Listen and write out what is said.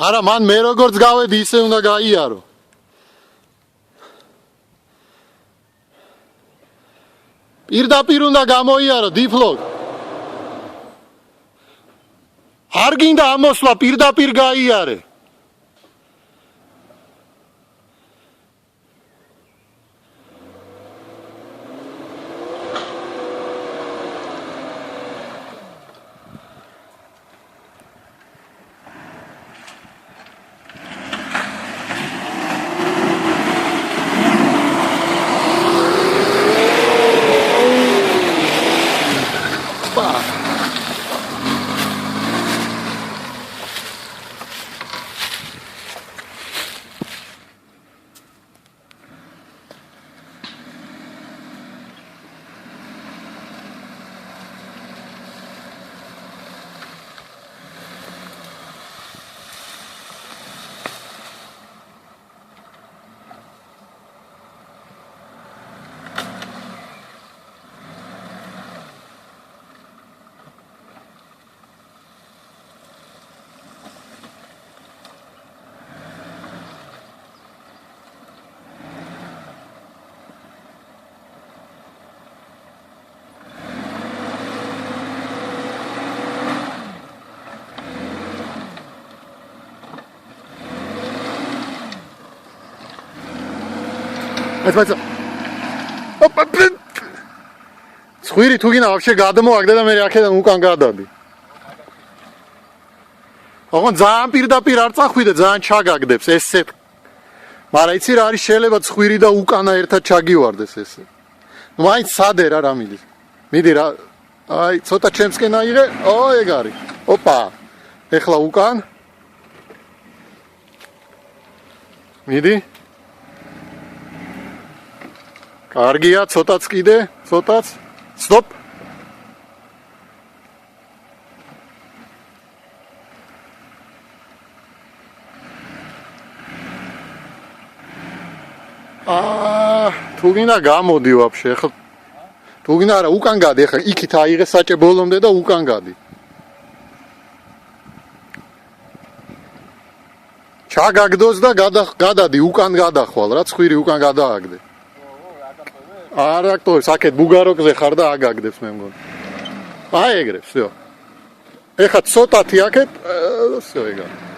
არა, მან მე როგორც გავედი, ისე უნდა გაიარო. პირდაპირ უნდა გამოიარო, დიფლოგ. არ გინდა ამოსვლა, პირდაპირ გაიარე. Опа, блин! Схуири тугина вообще გადმოაგდა და მე აქედან უკან გადადი. ოღონ ძალიან პირდაპირ არ წახვიდე, ძალიან ჩაგაგდებს ესე. მაგრამ იცი რა არის შეიძლება სხვირი და უკანა ერთად ჩაგივარდეს ესე. ნუ აი სადე რა რამილის. მიდი რა. აი ცოტა ჩემსკენ აიღე. ო ეგ არის. ოპა. ეხლა უკან. მიდი. კარგია, ცოტაც კიდე, ცოტაც. Stop. თუ გინდა გამოდი ვაფშე, ხო? თუ გინდა არა, უკან გადი, ხა იქით აიღე საჭე ბოლომდე და უკან გადი. ჩაგაგდოს და გადადი, უკან გადახვალ, რა ცხვირი უკან გადააგდე. არა, თორე საკეთ ბუგაროკზე ხარ და აგაგდებს მე მგონი. აი ეგრე, всё. ეხა ცოტათი აქეთ, всё ეგა.